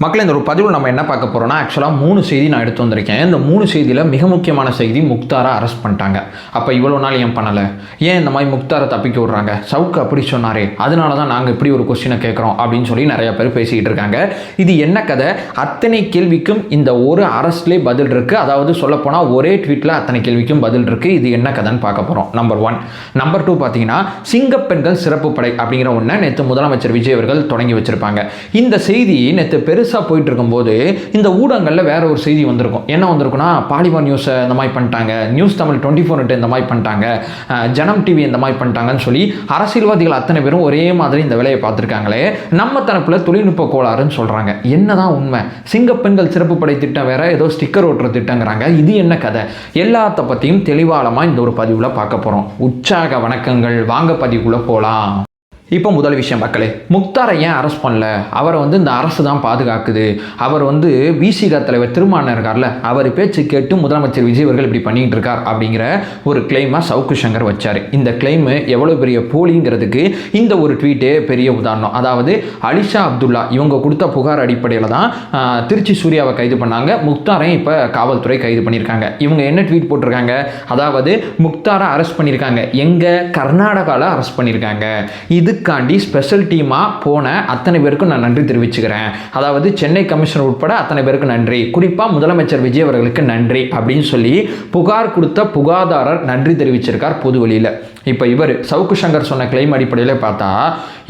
மக்களே, இந்த ஒரு பதிவில் நம்ம என்ன பார்க்க போகிறோம்னா, ஆக்சுவலாக 3 செய்தி நான் எடுத்து வந்திருக்கேன். இந்த 3 செய்தியில் மிக முக்கியமான செய்தி, முக்தாரை அரெஸ்ட் பண்ணிட்டாங்க. அப்போ இவ்வளோ நாள் ஏன் பண்ணலை, ஏன் இந்த மாதிரி முக்தாரை தப்பிக்க விட்றாங்க, சவுக்கு அப்படி சொன்னாரே, அதனால தான் நாங்கள் இப்படி ஒரு கொஸ்டினை கேட்குறோம் அப்படின்னு சொல்லி நிறைய பேர் பேசிக்கிட்டு இருக்காங்க. இது என்ன கதை? அத்தனை கேள்விக்கும் இந்த ஒரு அரெஸ்ட்லேயே பதில் இருக்குது. அதாவது சொல்லப்போனால் ஒரே ட்வீட்டில் அத்தனை கேள்விக்கும் பதில் இருக்குது. இது என்ன கதைன்னு பார்க்க போகிறோம். நம்பர் 1. நம்பர் 2 பார்த்தீங்கன்னா, சிங்கப்பெண்கள் சிறப்பு படை அப்படிங்கிற ஒன்றை நேற்று முதலமைச்சர் விஜய் அவர்கள் தொடங்கி வச்சிருப்பாங்க. இந்த செய்தி நேற்று பெருசாக போயிட்டு இருக்கும்போது இந்த ஊடகங்களில் வேற ஒரு செய்தி வந்திருக்கும். என்ன வந்திருக்குன்னா, பாலிமர் நியூஸை இந்த மாதிரி பண்ணிட்டாங்க, நியூஸ் தமிழ் 24 இந்த மாதிரி பண்ணிட்டாங்க, ஜனம் டிவி இந்த மாதிரி பண்ணிட்டாங்கன்னு சொல்லி அரசியல்வாதிகள் அத்தனை பேரும் ஒரே மாதிரி இந்த வேலையை பார்த்துருக்காங்களே, நம்ம தரப்பில் தொழில்நுட்ப கோளாறுன்னு சொல்கிறாங்க. என்னதான் உண்மை? சிங்கப்பெண்கள் சிறப்பு படை திட்டம் வேற, ஏதோ ஸ்டிக்கர் ஓட்டுற திட்டங்கிறாங்க. இது என்ன கதை? எல்லாத்த பற்றியும் தெளிவாளமாக இந்த ஒரு பதிவில் பார்க்க போகிறோம். உற்சாக வணக்கங்கள். வாங்க பதிவுக்குள்ளே போகலாம். இப்போ முதல் விஷயம் மக்களே, முக்தாரை ஏன் அரெஸ்ட் பண்ணல? அவரை இந்த அரசு தான் பாதுகாக்குது. அவர் விசிக தலைவர் திருமாவளவன் இருக்கார்ல, அவர் பேச்சு கேட்டு முதலமைச்சர் விஜய் அவர்கள் இப்படி பண்ணிட்டு இருக்கார் அப்படிங்கிற ஒரு கிளைமாக சவுக்கு சங்கர் வச்சார். இந்த கிளைம் எவ்வளோ பெரிய போலிங்கிறதுக்கு இந்த ஒரு ட்வீட்டே பெரிய உதாரணம். அதாவது அலிஷா அப்துல்லா இவங்க கொடுத்த புகார் அடிப்படையில் தான் திருச்சி சூர்யாவை கைது பண்ணாங்க. முக்தாரையும் இப்போ காவல்துறை கைது பண்ணியிருக்காங்க. இவங்க என்ன ட்வீட் போட்டிருக்காங்க? அதாவது முக்தாரை அரெஸ்ட் பண்ணியிருக்காங்க, எங்கே? கர்நாடகாவில் அரெஸ்ட் பண்ணியிருக்காங்க. இதுக்காண்டி ஸ்பெஷல் டீமாக போன அத்தனை பேருக்கும் நான் நன்றி தெரிவிச்சுக்கிறேன். அதாவது சென்னை கமிஷனர் உட்பட அத்தனை பேருக்கு நன்றி, குறிப்பாக முதலமைச்சர் விஜய் அவர்களுக்கு நன்றி அப்படின்னு சொல்லி புகார் கொடுத்த புகார்தாரர் நன்றி தெரிவிச்சிருக்கார் பொது வழியில். இப்போ இவர் சவுக்கு சங்கர் சொன்ன கிளைம் அடிப்படையில் பார்த்தா,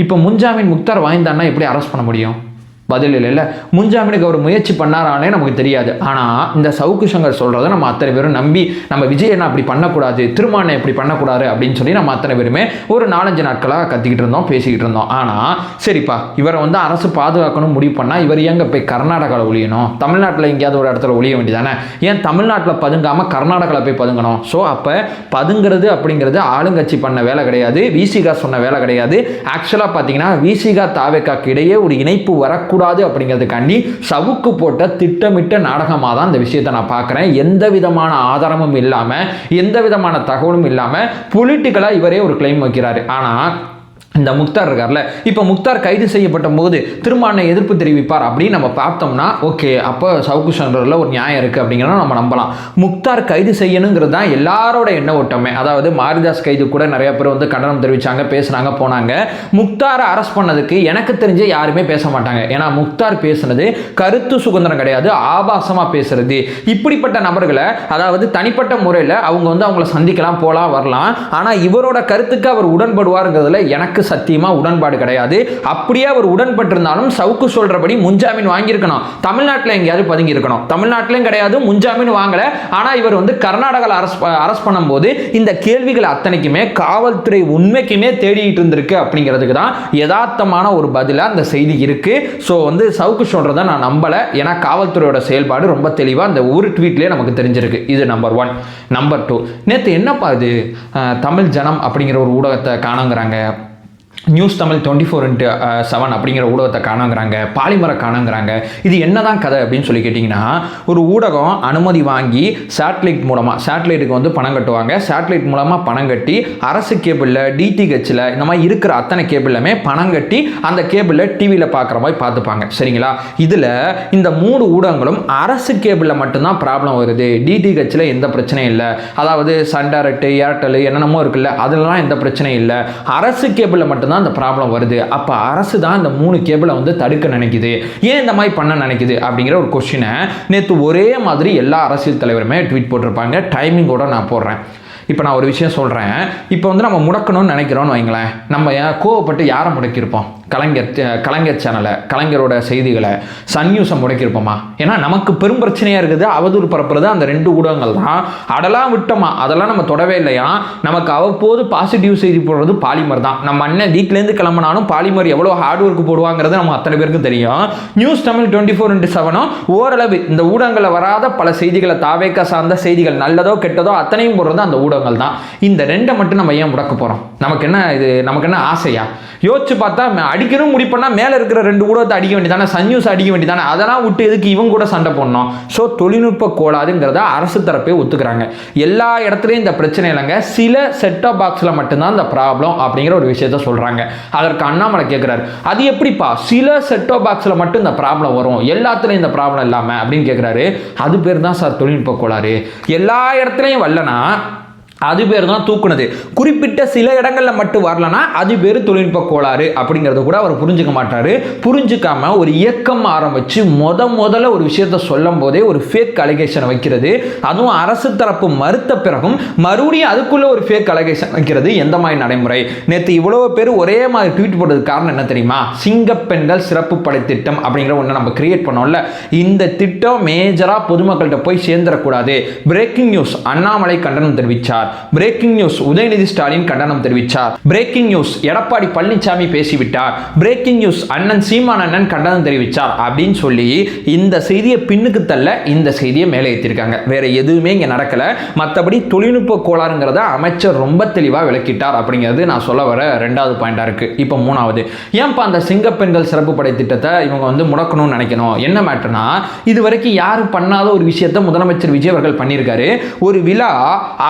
இப்போ முன்ஜாமீன் முக்தார் வாய்ந்தான்னா எப்படி அரெஸ்ட் பண்ண முடியும்? பதில் இல்லை. முன்ஜாமீனுக்கு அவர் முயற்சி பண்ணாரானே நமக்கு தெரியாது. ஆனால் இந்த சவுக்கு சங்கர் சொல்கிறத நம்ம அத்தனை பேரும் நம்பி, நம்ம விஜய் என்ன அப்படி பண்ணக்கூடாது, திருமாவளவன் இப்படி பண்ணக்கூடாது அப்படின்னு சொல்லி நம்ம அத்தனை பேருமே ஒரு 4-5 நாட்களாக கத்திக்கிட்டு இருந்தோம், பேசிக்கிட்டு இருந்தோம். ஆனால் சரிப்பா, இவரை அரசு பாதுகாக்கணும் முடிவு பண்ணால் இவர் எங்கே போய் கர்நாடகாவில் ஒழியணும்? தமிழ்நாட்டில் எங்கேயாவது ஒரு இடத்துல ஒழிய வேண்டியதானே? ஏன் தமிழ்நாட்டில் பதுங்காமல் கர்நாடகாவில் போய் பதுங்கணும்? ஸோ அப்போ பதுங்கிறது அப்படிங்கிறது ஆளுங்கட்சி பண்ண வேலை கிடையாது, விசிகா சொன்ன வேலை கிடையாது. ஆக்சுவலாக பார்த்தீங்கன்னா விசிகா தாவேக்காக்கு இடையே ஒரு இணைப்பு வரக்கூடாது அப்படிங்கிறதுக்காண்டி சவுக்கு போட்ட திட்டமிட்ட நாடகமாக தான் இந்த விஷயத்தை நான் பார்க்குறேன். எந்த விதமான ஆதாரமும் இல்லாமல், எந்த விதமான தகவலும் இல்லாமல் பொலிட்டிக்கலாக இவரே ஒரு கிளைம் வைக்கிறாரு. ஆனால் இந்த முக்தார் இருக்கார்ல, இப்போ முக்தார் கைது செய்யப்பட்ட போது திருமாவளவன் எதிர்ப்பு தெரிவிப்பார் அப்படின்னு நம்ம பார்த்தோம்னா ஓகே, அப்போ சவுக்கு சங்கரில் ஒரு நியாயம் இருக்குது அப்படிங்கிறத நம்ம நம்பலாம். முக்தார் கைது செய்யணுங்கிறது தான் எல்லாரோட எண்ண ஓட்டமே. அதாவது மாரிதாஸ் கைது கூட நிறைய பேர் கண்டனம் தெரிவித்தாங்க, பேசுனாங்க, போனாங்க. முக்தாரை அரெஸ்ட் பண்ணதுக்கு எனக்கு தெரிஞ்ச யாருமே பேச மாட்டாங்க. ஏன்னா முக்தார் பேசுனது கருத்து சுதந்திரம் கிடையாது, ஆபாசமாக பேசுறது. இப்படிப்பட்ட நபர்களை, அதாவது தனிப்பட்ட முறையில் அவங்க அவங்கள சந்திக்கலாம், போகலாம், வரலாம். ஆனால் இவரோட கருத்துக்கு அவர் உடன்படுவாருங்கிறதுல எனக்கு சத்தியமா உடன்பாடு கிடையாது. அப்படியே அவர் உடன்பட்டிருந்தாலும் சவுக்கு சொல்றபடி முன்ஜாமீன் வாங்கியிருக்கணும், தமிழ்நாட்டில் எங்கேயாவது பதுங்கி இருக்கணும். தமிழ்நாட்டிலும் கிடையாது, முன்ஜாமீன் வாங்கல. ஆனால் இவர் கர்நாடகாவில் அரெஸ்ட் பண்ணும்போது இந்த கேள்விகள் அத்தனைக்குமே காவல்துறை உண்மைக்குமே தேடிட்டு இருந்திருக்கு அப்படிங்கிறதுக்கு தான் யதார்த்தமான ஒரு பதிலா அந்த செய்தி இருக்கு. ஸோ சவுக்கு சொல்றதை நான் நம்பல. ஏன்னா காவல்துறையோட செயல்பாடு ரொம்ப தெளிவா அந்த ஒரு ட்வீட்லேயே நமக்கு தெரிஞ்சிருக்கு. இது நம்பர் 1. நம்பர் 2, நேற்று என்னப்பா இது தமிழ் ஜனம் அப்படிங்கிற ஒரு ஊடகத்தை காணுங்கிறாங்க, நியூஸ் தமிழ் 24/7 அப்படிங்கிற ஊடகத்தை காணுங்கிறாங்க, பாலிமரை காணுங்கிறாங்க. இது என்னதான் கதை அப்படின்னு சொல்லி கேட்டிங்கன்னா, ஒரு ஊடகம் அனுமதி வாங்கி சேட்டலைட் மூலமாக, சேட்டலைட்டுக்கு பணம் கட்டுவாங்க, சேட்டலைட் மூலமாக பணம் கட்டி அரசு கேபிளில், டிடிஹெச்சில், இந்த மாதிரி இருக்கிற அத்தனை கேபிள்லுமே பணம் கட்டி அந்த கேபிளில் டிவியில் பார்க்குற மாதிரி பார்த்துப்பாங்க. சரிங்களா? இதில் இந்த 3 ஊடகங்களும் அரசு கேபிளில் மட்டும்தான் ப்ராப்ளம் வருது, டிடிஹெச்சில் எந்த பிரச்சனையும் இல்லை. அதாவது சன் டைரக்ட், ஏர்டெல் என்னென்னமோ இருக்குல்ல, அதெல்லாம் எந்த பிரச்சனையும் இல்லை. அரசு கேபிளில் மட்டும் தான் அந்த ப்ராப்ளம் வருது. அப்ப அரசு தான் இந்த 3 கேபிளை தடுக்க நினைக்குது, ஏன் இந்த மாதிரி பண்ண நினைக்குது அப்படிங்கிற ஒரு கொஸ்டினை நேற்று ஒரே மாதிரி எல்லா அரசியல் தலைவருமே ட்வீட் போட்டிருப்பாங்க. டைமிங்கோட நான் போடுறேன். இப்போ நான் ஒரு விஷயம் சொல்கிறேன். இப்போ நம்ம முடக்கணும்னு நினைக்கிறோன்னு வைங்களேன், நம்ம கோவப்பட்டு யாரை முடக்கியிருப்போம்? கலைஞர் சேனலை, கலைஞரோட செய்திகளை, சன் நியூஸை முடக்கியிருப்போமா? ஏன்னா நமக்கு பெரும் பிரச்சனையாக இருக்குது அவதூறு பரப்புறது அந்த 2 ஊடகங்கள் தான். அதெல்லாம் விட்டோமா? அதெல்லாம் நம்ம தொடவே இல்லையா? நமக்கு அவ்வப்போது பாசிட்டிவ் செய்தி போடுறது பாலிமர் தான். நம்ம அண்ணன் வீட்டிலேருந்து கிளம்பினாலும் பாலிமர் எவ்வளோ ஹார்ட் ஒர்க் போடுவாங்கிறது நம்ம அத்தனை பேருக்கும் தெரியும். நியூஸ் தமிழ் 24/7 ஓரளவு இந்த ஊடகங்களில் வராத பல செய்திகளை, தாவேக்கா சார்ந்த செய்திகள், நல்லதோ கெட்டதோ அத்தனையும் போடுறது அந்த ஊடகங்கள் தான். இந்த 2 மட்டும் நம்ம ஏன் முடக்க போகிறோம்? நமக்கு என்ன ஆசையா? யோசிச்சு பார்த்தா அடிக்கணும் முடிப்பா மேல இருக்கிற 2 ஊடகத்தை அடிக்க வேண்டியதானே, சன் நியூஸ் அடிக்க வேண்டியதானே, அதெல்லாம் விட்டு எதுக்கு இவங்க கூட சண்டை போடணும்? ஸோ தொழில்நுட்ப கோளாறுங்கிறத அரசு தரப்பே ஒத்துக்கிறாங்க. எல்லா இடத்துலையும் இந்த பிரச்சனை இல்லைங்க, சில செட்டாப் பாக்ஸில் மட்டும்தான் இந்த ப்ராப்ளம் அப்படிங்கிற ஒரு விஷயத்த சொல்றாங்க. அதற்கு அண்ணாமலை கேட்கிறாரு, அது எப்படிப்பா சில செட்டாப் பாக்ஸில் மட்டும் இந்த ப்ராப்ளம் வரும், எல்லாத்துலையும் இந்த ப்ராப்ளம் இல்லாமல் அப்படின்னு கேட்குறாரு. அது பேர் தான் சார் தொழில்நுட்ப கோளாறு. எல்லா இடத்துலையும் வரலனா அது பேர் தான் தூக்குனது, குறிப்பிட்ட சில இடங்களில் மட்டும் வரலனா அது பேர் தொழில்நுட்ப கோளாறு அப்படிங்கிறத கூட அவர் புரிஞ்சுக்க மாட்டாரு. புரிஞ்சுக்காம ஒரு இயக்கம் ஆரம்பிச்சு முதல்ல ஒரு விஷயத்த சொல்லும் போதே ஒரு ஃபேக் அலிகேஷன் வைக்கிறது, அதுவும் அரசு தரப்பு மறுத்த பிறகும் மறுபடியும் அதுக்குள்ள ஒரு ஃபேக் அலிகேஷன் வைக்கிறது எந்த மாதிரி நடைமுறை? நேற்று இவ்வளவு பேர் ஒரே மாதிரி ட்வீட் போட்டதுக்கு காரணம் என்ன தெரியுமா? சிங்கப்பெண்கள் சிறப்பு படை திட்டம் அப்படிங்கிற ஒன்று நம்ம கிரியேட் பண்ணோம்ல, இந்த திட்டம் மேஜரா பொதுமக்கள்கிட்ட போய் சேர்ந்துடக்கூடாது. பிரேக்கிங் நியூஸ், அண்ணாமலை கண்டனம் தெரிவித்தார். பிரேக்கிங் நியூஸ், உதயநிதி ஸ்டாலின் கண்டனம் தெரிவித்தார். பிரேக்கிங் நியூஸ், எடப்பாடி பழனிசாமி பேசிவிட்டார். பிரேக்கிங் நியூஸ், அண்ணன் சீமான் அண்ணன் கண்டனம் தெரிவித்தார் அப்படின்னு சொல்லி இந்த செய்தியை பின்னுக்கு தள்ள இந்த செய்தியை மேலே ஏற்றிருக்காங்க. வேற எதுவுமே இங்கே நடக்கல. மற்றபடி தொழில்நுட்ப கோளாறுங்கிறத அமைச்சர் ரொம்ப தெளிவாக விளக்கிட்டார் அப்படிங்கிறது நான் சொல்ல வர 2வது பாயிண்டா இருக்கு. இப்போ 3வது, ஏன்பா அந்த சிங்கப்பெண்கள் சிறப்பு படை திட்டத்தை இவங்க வந்து முடக்கணும்னு நினைக்கணும்? என்ன மேட்டர்னா, இது வரைக்கும் யாரும் பண்ணாத ஒரு விஷயத்தை முதலமைச்சர் விஜய் அவர்கள் பண்ணியிருக்காரு. ஒரு விழா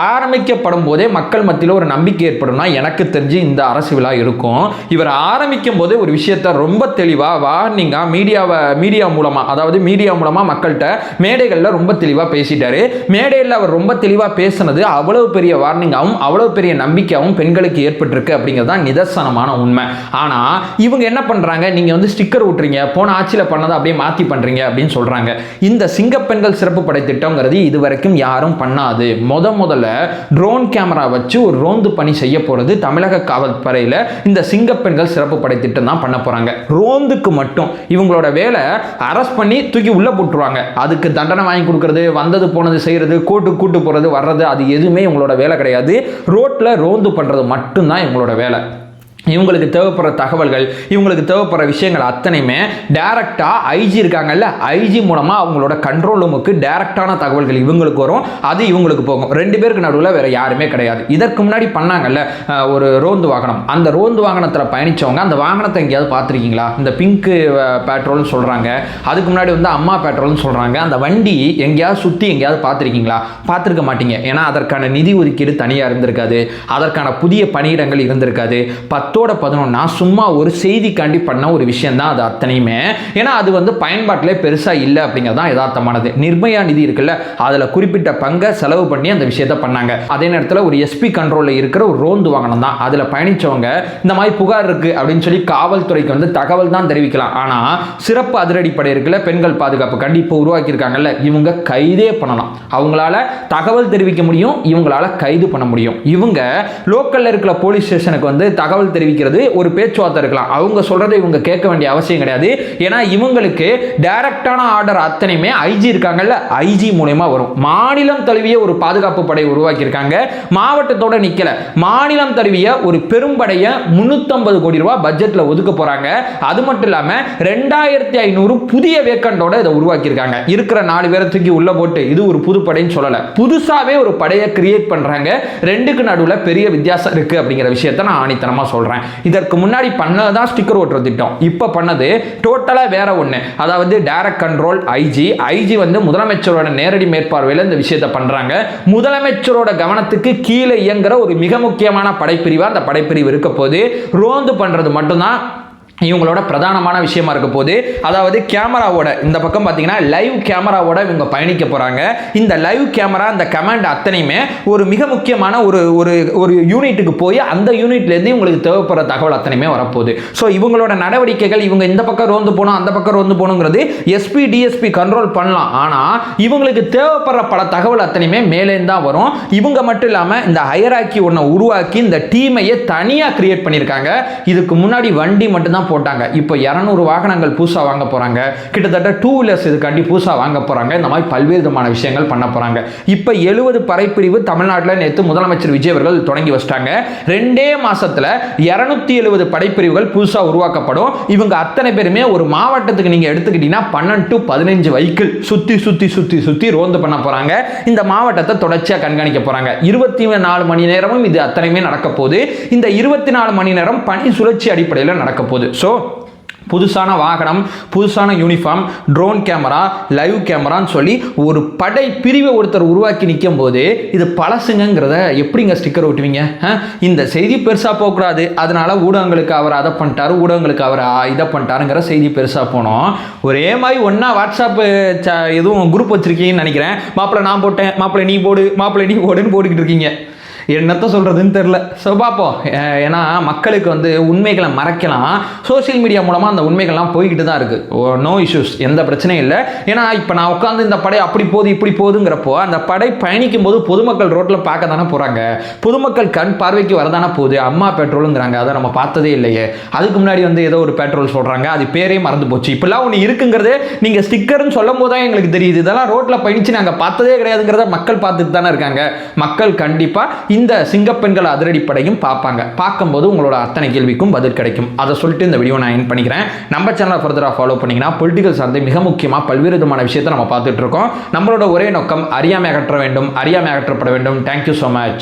ஆரம்பிக்கப்படும் போதே மக்கள் மத்தியில் ஒரு நம்பிக்கை ஏற்படும்னா எனக்கு தெரிஞ்சு இந்த அரசு விழா இருக்கும். இவர் ஆரம்பிக்கும் போதே ஒரு விஷயத்தை ரொம்ப தெளிவாக வார்னிங்காக மீடியா மூலமாக, அதாவது மீடியா மூலமாக மக்கள்கிட்ட மேடைகளில் ரொம்ப தெளிவாக பேசிட்டாரு. மேடையில் அவர் ரொம்ப தெளிவாக பேசினது அவ்வளவு பெரிய வார்னிங்காகவும் அவ்வளவு பெரிய நம்பிக்கையாகவும் பெண்களுக்கு ஏற்பட்டிருக்கு அப்படிங்கிறது தான் நிதர்சனமான உண்மை. ஆனால் இவங்க என்ன பண்ணுறாங்க, நீங்கள் வந்து ஸ்டிக்கர் விட்டுறீங்க, போன ஆட்சியில் பண்ணதை அப்படியே மாற்றி பண்ணுறீங்க அப்படின்னு சொல்கிறாங்க. இந்த சிங்கப்பெண்கள் சிறப்பு படை திட்டங்கிறது இது வரைக்கும் யாரும் பண்ணாது. முதல்ல ட்ரோன் கேமரா வச்சு ஒரு ரோந்து பணி செய்ய போறது தமிழக காவல்துறையில் இந்த சிங்கப்பெண்கள் சிறப்பு படை திட்டம் தான் பண்ண போறாங்க. ரோந்துக்கு மட்டும் இவங்களோட வேலை அரெஸ்ட் பண்ணி தூக்கி உள்ள போட்டுருவாங்க. அதுக்கு தண்டனை வாங்கி கொடுக்கறது, வந்தது போனது செய்யறது, கோர்ட்டுக்கு கூட்டு போறது வர்றது, அது எதுவுமே இவங்களோட வேலை கிடையாது. ரோட்ல ரோந்து பண்றது மட்டும்தான் இவங்களோட வேலை. இவங்களுக்கு தேவைப்படுற தகவல்கள், இவங்களுக்கு தேவைப்படுற விஷயங்கள் அத்தனையுமே டைரக்டா ஐஜி இருக்காங்கல்ல, ஐஜி மூலமா அவங்களோட கண்ட்ரோல் ரூமுக்கு டைரக்டான தகவல்கள் இவங்களுக்கு வரும், அது இவங்களுக்கு போகும். 2 பேருக்கு நடுவில் வேற யாருமே கிடையாது. இதற்கு முன்னாடி பண்ணாங்கல்ல ஒரு ரோந்து வாகனம், அந்த ரோந்து வாகனத்தில் பயணிச்சவங்க அந்த வாகனத்தை எங்கேயாவது பார்த்துருக்கீங்களா? இந்த பிங்க் பெட்ரோல்னு சொல்றாங்க, அதுக்கு முன்னாடி வந்து அம்மா பெட்ரோல்னு சொல்றாங்க. அந்த வண்டி எங்கேயாவது சுற்றி எங்கேயாவது பார்த்துருக்கீங்களா? பார்த்துருக்க மாட்டீங்க. ஏன்னா அதற்கான நிதி ஒதுக்கீடு தனியாக இருந்திருக்காது, அதற்கான புதிய பணியிடங்கள் இருந்திருக்காது. 10-11 சும்மா ஒரு செய்திக்காண்டி பண்ண ஒரு விஷயம் தான் அது அத்தனையுமே. ஏன்னா அது வந்து பயன்பாட்டிலே பெருசா இல்லை அப்படிங்கிறது தான் யதார்த்தமானது. நிர்பயா நிதி இருக்குல்ல, அதில் குறிப்பிட்ட பங்கை செலவு பண்ணி அந்த விஷயத்தை பண்ணாங்க. அதே நேரத்தில் ஒரு எஸ்பி கண்ட்ரோலில் இருக்கிற ஒரு ரோந்து வாகனம் தான். அதில் பயணிச்சவங்க இந்த மாதிரி புகார் இருக்கு அப்படின்னு சொல்லி காவல்துறைக்கு வந்து தகவல் தான் தெரிவிக்கலாம். ஆனால் சிறப்பு அதிரடிப்படை இருக்குல்ல, பெண்கள் பாதுகாப்பு கண்டிப்பாக உருவாக்கியிருக்காங்கல்ல, இவங்க கைதே பண்ணலாம். அவங்களால தகவல் தெரிவிக்க முடியும், இவங்களால கைது பண்ண முடியும். இவங்க லோக்கல்ல இருக்கிற போலீஸ் ஸ்டேஷனுக்கு வந்து தகவல் தெரிவிக்கிறது ஒரு பேச்சுவார்த்தை இருக்கலாம், அவங்க சொல்றதை இவங்க கேட்க வேண்டிய அவசியம் கிடையாது. ஏன்னா இவங்களுக்கு டைரக்டான ஆர்டர் அத்தனையுமே ஐஜி இருக்காங்கல்ல, ஐஜி மூலமா வரும். மாநிலம் தழுவிய ஒரு பாதுகாப்பு படை உருவாக்கி இருக்காங்க. மாவட்டத்தோட நிக்கல, மாநிலம் தழுவிய ஒரு பெரும்படையை 350 கோடி ரூபாய் பட்ஜெட்ல ஒதுக்க போறாங்க. அது மட்டும் இல்லாம 2500 புதிய வேக்கண்டோட இதை உருவாக்கி இருக்காங்க. இருக்கிற 4 பேரை தூக்கி உள்ள போட்டு இது ஒரு புது படைன்னு சொல்லல, புதுசாவே ஒரு படையை கிரியேட் பண்றாங்க. ரெண்டுக்கு நடுவுல பெரிய வித்தியாசம் இருக்கு அப்படிங்கிற விஷயத்தை நான் ஆணித்தனமா சொல்றேன். இதற்கு முன்னாடி பண்ணதான் ஸ்டிக்கர் ஓட்டுற திட்டம், இப்ப பண்ணது டோட்டலா வேற ஒண்ணு. அதாவது டைரக்ட் கண்ட்ரோல் ஐஜி வந்து முதலமைச்சரோட நேரடி மேற்பார்வையில் இந்த விஷயத்தை பண்றாங்க. முதலமைச்சரோட கவனத்துக்கு கீழே இயங்குற ஒரு மிக முக்கியமான படைப்பிரிவா அந்த படைப்பிரிவு இருக்க போது ரோந்து பண்றது மட்டும்தான் இவங்களோட பிரதானமான விஷயமா இருக்க போது. அதாவது கேமராவோட இந்த பக்கம் பார்த்தீங்கன்னா லைவ் கேமராவோட இவங்க பயணிக்க போறாங்க. இந்த லைவ் கேமரா அந்த கமாண்ட் அத்தனையுமே ஒரு மிக முக்கியமான ஒரு யூனிட்டுக்கு போய் அந்த யூனிட்ல இருந்து உங்களுக்கு தேவைப்படுற தகவல் அத்தனையுமே வரப்போகுது. ஸோ இவங்களோட நடவடிக்கைகள், இவங்க இந்த பக்கம் ரோந்து போகணும் அந்த பக்கம் ரோந்து போகணுங்கிறது எஸ்பி டிஎஸ்பி கண்ட்ரோல் பண்ணலாம். ஆனால் இவங்களுக்கு தேவைப்படுற பல தகவல் அத்தனையுமே மேலே தான் வரும். இவங்க மட்டும் இல்லாமல் இந்த ஹையராக்கி ஒன்றை உருவாக்கி இந்த டீமையே தனியாக கிரியேட் பண்ணியிருக்காங்க. இதுக்கு முன்னாடி வண்டி மட்டும்தான் போட்டாங்க, இப்போ 200 வாகனங்கள் புதுசா வாங்க போறாங்க. கிட்டத்தட்ட 2 வீலர்ஸ் இதுக்காண்டி புதுசா வாங்க போறாங்க. இந்த மாதிரி பல்வேறு விதமான விஷயங்கள் பண்ண போறாங்க. இப்போ 70 படைப்பிரிவு தமிழ்நாட்டில் நேற்று முதலமைச்சர் விஜய் அவர்கள் தொடங்கி வச்சிட்டாங்க. 2 மாசத்துல 270 படைப்பிரிவுகள் புதுசா உருவாக்கப்படும். இவங்க அத்தனை பேருமே ஒரு மாவட்டத்துக்கு நீங்க எடுத்துக்கிட்டீங்கன்னா 12 to 15 வெஹிக்கிள் சுத்தி ரோந்து பண்ண போறாங்க. இந்த மாவட்டத்தை தொடர்ச்சியா கண்காணிக்க போறாங்க. 24 மணி நேரமும் இது அத்தனையுமே நடக்க போகுது. இந்த 24 மணி நேரம் பணி சுழற்சி அடிப்படையில் நடக்க போகுது. ஸோ புதுசான வாகனம், புதுசான யூனிஃபார்ம், ட்ரோன் கேமரா, லைவ் கேமரான்னு சொல்லி ஒரு படை பிரிவை ஒருத்தர் உருவாக்கி நிற்கும் போது இது பழசுங்கிறத எப்படிங்க ஸ்டிக்கர் ஒட்டுவீங்க? இந்த செய்தி பெருசாக போகக்கூடாது, அதனால ஊடகங்களுக்கு அவர் அதை பண்ணிட்டாரு, ஊடகங்களுக்கு அவர் இதை பண்ணிட்டாருங்கிற செய்தி பெருசாக போனோம். ஒரே மாதிரி ஒன்றா வாட்ஸ்அப்பு எதுவும் குரூப் வச்சுருக்கீங்கன்னு நினைக்கிறேன். மாப்பிள்ளை நான் போட்டேன், மாப்பிள்ளை நீ போடு, மாப்பிள்ளை நீ போடுன்னு போட்டுக்கிட்டு இருக்கீங்க. என்னத்த சொல்கிறதுன்னு தெரில. ஸோ பார்ப்போம். ஏன்னா மக்களுக்கு வந்து உண்மைகளை மறைக்கலாம், சோசியல் மீடியா மூலமாக அந்த உண்மைகள்லாம் போய்கிட்டு தான் இருக்குது. நோ இஷ்யூஸ், எந்த பிரச்சனையும் இல்லை. ஏன்னா இப்போ நான் உட்காந்து இந்த படை அப்படி போகுது இப்படி போகுதுங்கிறப்போ அந்த படை பயணிக்கும் போது பொதுமக்கள் ரோட்டில் பார்க்க தானே போகிறாங்க, பொதுமக்கள் கண் பார்வைக்கு வரதானே போகுது. அம்மா பெட்ரோலுங்கிறாங்க, அதை நம்ம பார்த்ததே இல்லையே. அதுக்கு முன்னாடி வந்து ஏதோ ஒரு பெட்ரோல் சொல்கிறாங்க, அது பேரே மறந்து போச்சு. இப்பெல்லாம் ஒன்று இருக்குங்கிறதே நீங்கள் ஸ்டிக்கர்னு சொல்லும் போது தான் எங்களுக்கு தெரியுது. இதெல்லாம் ரோட்டில் பயணிச்சு நாங்கள் பார்த்ததே கிடையாதுங்கிறத மக்கள் பார்த்துட்டு தானே இருக்காங்க. மக்கள் கண்டிப்பாக இந்த சிங்கப்பெண்கள் அதிரடிப்படையும் பார்ப்பாங்க. பார்க்கும்போது உங்களோட அத்தனை கேள்விக்கும் பதில் கிடைக்கும். அதை சொல்லிட்டு இந்த வீடியோ நான் எண்ட் பண்ணிக்கிறேன். நம்ம சேனலை ஃபர்தராக ஃபாலோ பண்ணிங்கன்னா பொலிட்டிக்கல் சார்ந்து மிக முக்கியமாக பல்வேறு விதமான விஷயத்தை நம்ம பார்த்துட்டு இருக்கோம். நம்மளோட ஒரே நோக்கம் அறியாமை அகற்ற வேண்டும், அறியாமை அகற்றப்பட வேண்டும். Thank you so much.